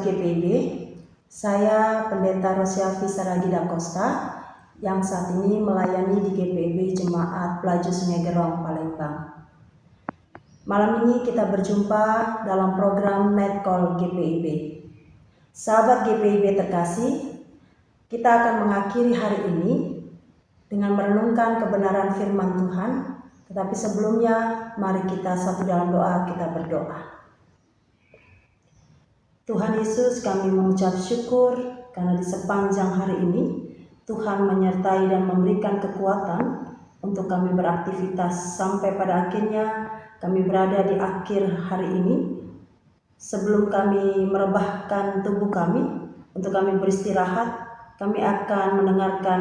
GPIB, saya Pendeta Rosyafi Saragi Da Costa yang saat ini melayani di GPIB Jemaat Pelaju Sungai Gerong, Palembang. Malam ini kita berjumpa dalam program Night Call GPIB. Sahabat GPIB terkasih, kita akan mengakhiri hari ini dengan merenungkan kebenaran firman Tuhan. Tetapi sebelumnya, mari kita satu dalam doa, kita berdoa. Tuhan Yesus, kami mengucap syukur karena di sepanjang hari ini Tuhan menyertai dan memberikan kekuatan untuk kami beraktivitas sampai pada akhirnya kami berada di akhir hari ini. Sebelum kami merebahkan tubuh kami untuk kami beristirahat, kami akan mendengarkan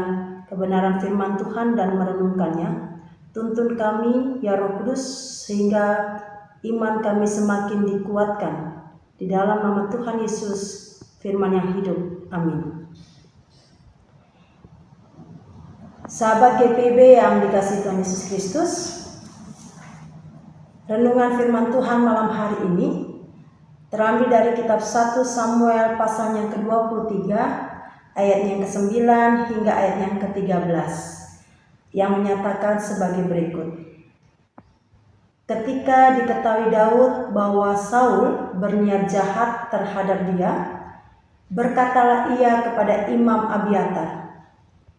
kebenaran firman Tuhan dan merenungkannya. Tuntun kami ya Roh Kudus sehingga iman kami semakin dikuatkan. Di dalam nama Tuhan Yesus, firman yang hidup. Amin. Sahabat GPIB yang dikasihi Tuhan Yesus Kristus, renungan firman Tuhan malam hari ini terambil dari kitab 1 Samuel pasal yang ke-23, ayat yang ke-9 hingga ayat yang ke-13, yang menyatakan sebagai berikut. Ketika diketahui Daud bahwa Saul berniat jahat terhadap dia, berkatalah ia kepada Imam Abiatar,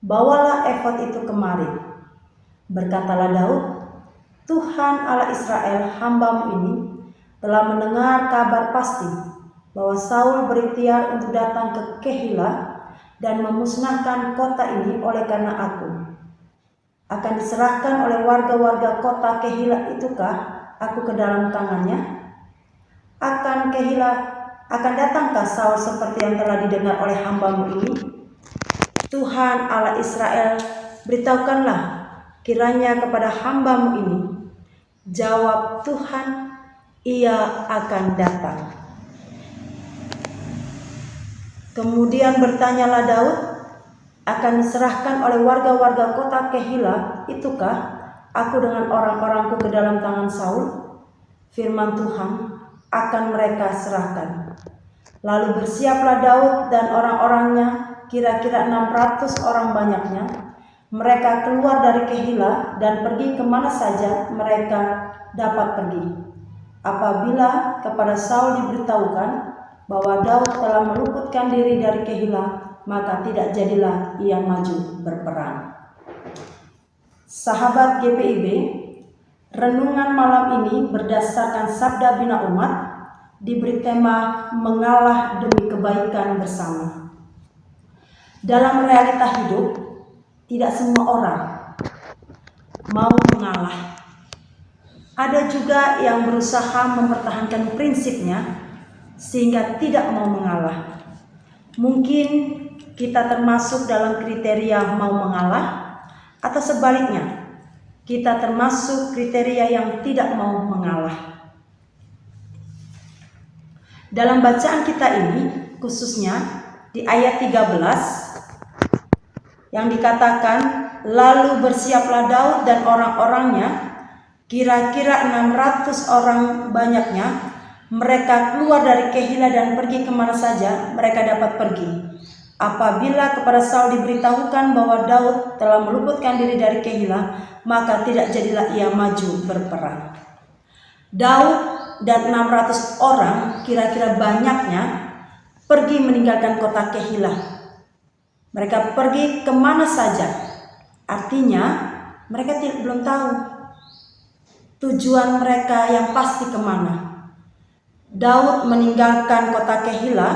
"Bawalah efod itu kemari." Berkatalah Daud, "Tuhan Allah Israel, hamba-Mu ini telah mendengar kabar pasti bahwa Saul berikhtiar untuk datang ke Kehilah dan memusnahkan kota ini oleh karena aku. Akan diserahkan oleh warga-warga kota Kehilah itukah aku ke dalam tangannya? Akan datangkah Saul seperti yang telah didengar oleh hamba-Mu ini? Tuhan Allah Israel, beritahukanlah kiranya kepada hamba-Mu ini." Jawab Tuhan, "Ia akan datang." Kemudian bertanyalah Daud, "Akan diserahkan oleh warga-warga kota Kehilah itukah aku dengan orang-orangku ke dalam tangan Saul?" Firman Tuhan, "Akan mereka serahkan." Lalu bersiaplah Daud dan orang-orangnya, kira-kira 600 orang banyaknya. Mereka keluar dari Kehilah dan pergi kemana saja mereka dapat pergi. Apabila kepada Saul diberitahukan bahwa Daud telah meluputkan diri dari Kehilah, maka tidak jadilah ia maju berperang. Sahabat GPIB, renungan malam ini berdasarkan sabda bina umat diberi tema mengalah demi kebaikan bersama. Dalam realita hidup, tidak semua orang mau mengalah. Ada juga yang berusaha mempertahankan prinsipnya sehingga tidak mau mengalah. Mungkin kita termasuk dalam kriteria mau mengalah, atau sebaliknya, kita termasuk kriteria yang tidak mau mengalah. Dalam bacaan kita ini, khususnya di ayat 13, yang dikatakan, "Lalu bersiaplah Daud dan orang-orangnya, kira-kira 600 orang banyaknya. Mereka keluar dari Kehilah dan pergi kemana saja mereka dapat pergi. Apabila kepada Saul diberitahukan bahwa Daud telah meluputkan diri dari Kehilah, maka tidak jadilah ia maju berperang." Daud dan 600 orang, kira-kira banyaknya, pergi meninggalkan kota Kehilah. Mereka pergi kemana saja. Artinya mereka belum tahu tujuan mereka yang pasti kemana. Daud meninggalkan kota Kehilah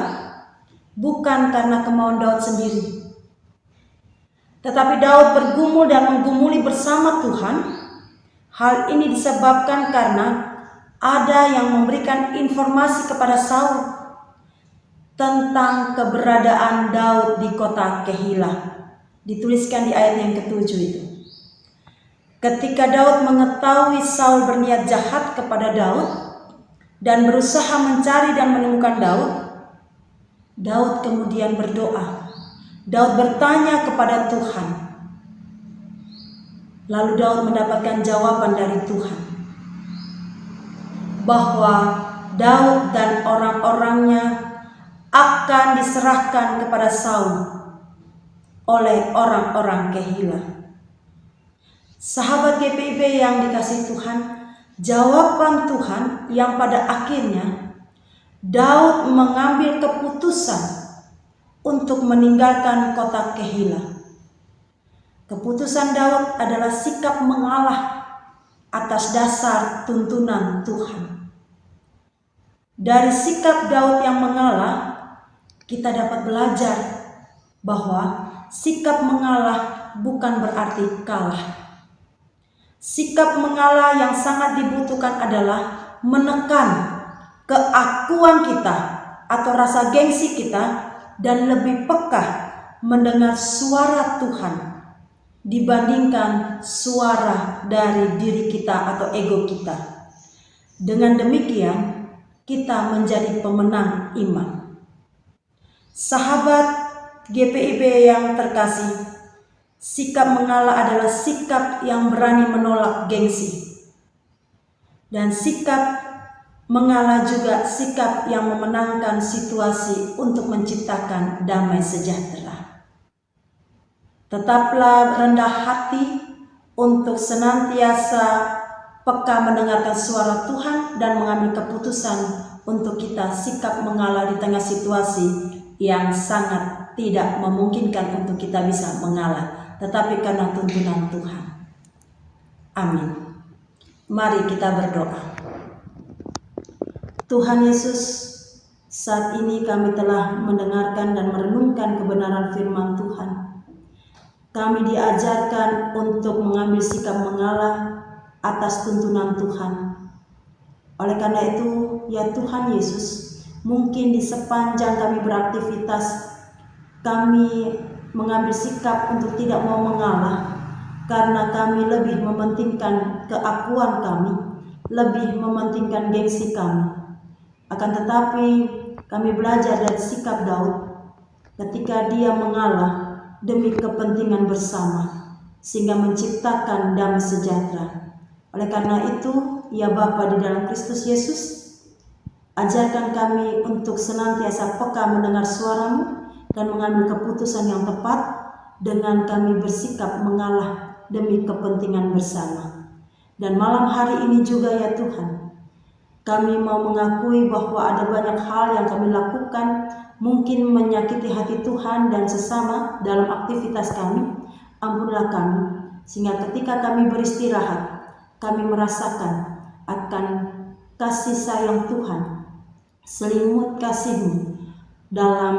bukan karena kemauan Daud sendiri, tetapi Daud bergumul dan menggumuli bersama Tuhan. Hal ini disebabkan karena ada yang memberikan informasi kepada Saul tentang keberadaan Daud di kota Kehilah. Dituliskan di ayat yang ke-7 itu. Ketika Daud mengetahui Saul berniat jahat kepada Daud dan berusaha mencari dan menemukan Daud kemudian berdoa. Daud bertanya kepada Tuhan. Lalu Daud mendapatkan jawaban dari Tuhan bahwa Daud dan orang-orangnya akan diserahkan kepada Saul oleh orang-orang Kehila. Sahabat GPIB yang dikasihi Tuhan, jawaban Tuhan yang pada akhirnya Daud mengambil keputusan untuk meninggalkan kota Kehila. Keputusan Daud adalah sikap mengalah atas dasar tuntunan Tuhan. Dari sikap Daud yang mengalah, kita dapat belajar bahwa sikap mengalah bukan berarti kalah. Sikap mengalah yang sangat dibutuhkan adalah menekan keakuan kita atau rasa gengsi kita dan lebih peka mendengar suara Tuhan dibandingkan suara dari diri kita atau ego kita. Dengan demikian, kita menjadi pemenang iman. Sahabat GPIB yang terkasih, sikap mengalah adalah sikap yang berani menolak gengsi. Dan sikap mengalah juga sikap yang memenangkan situasi untuk menciptakan damai sejahtera. Tetaplah rendah hati untuk senantiasa peka mendengarkan suara Tuhan dan mengambil keputusan untuk kita sikap mengalah di tengah situasi yang sangat tidak memungkinkan untuk kita bisa mengalah, tetapi karena tuntunan Tuhan. Amin. Mari kita berdoa. Tuhan Yesus, saat ini kami telah mendengarkan dan merenungkan kebenaran firman Tuhan. Kami diajarkan untuk mengambil sikap mengalah atas tuntunan Tuhan. Oleh karena itu, ya Tuhan Yesus, mungkin di sepanjang kami beraktivitas, kami mengambil sikap untuk tidak mau mengalah karena kami lebih mementingkan keakuan kami, lebih mementingkan gengsi kami. Akan tetapi kami belajar dari sikap Daud ketika dia mengalah demi kepentingan bersama sehingga menciptakan damai sejahtera. Oleh karena itu, ya Bapa di dalam Kristus Yesus, ajarkan kami untuk senantiasa peka mendengar suara-Mu dan mengambil keputusan yang tepat dengan kami bersikap mengalah demi kepentingan bersama. Dan malam hari ini juga ya Tuhan, kami mau mengakui bahwa ada banyak hal yang kami lakukan mungkin menyakiti hati Tuhan dan sesama dalam aktivitas kami. Ampunlah kami, sehingga ketika kami beristirahat, kami merasakan akan kasih sayang Tuhan, selimut kasih-Mu dalam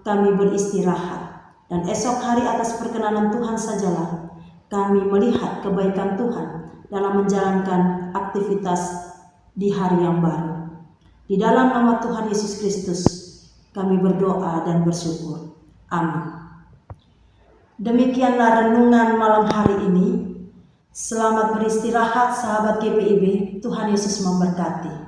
kami beristirahat. Dan esok hari atas perkenanan Tuhan sajalah kami melihat kebaikan Tuhan dalam menjalankan aktivitas di hari yang baru. Di dalam nama Tuhan Yesus Kristus kami berdoa dan bersyukur. Amin. Demikianlah renungan malam hari ini. Selamat beristirahat sahabat GPIB. Tuhan Yesus memberkati.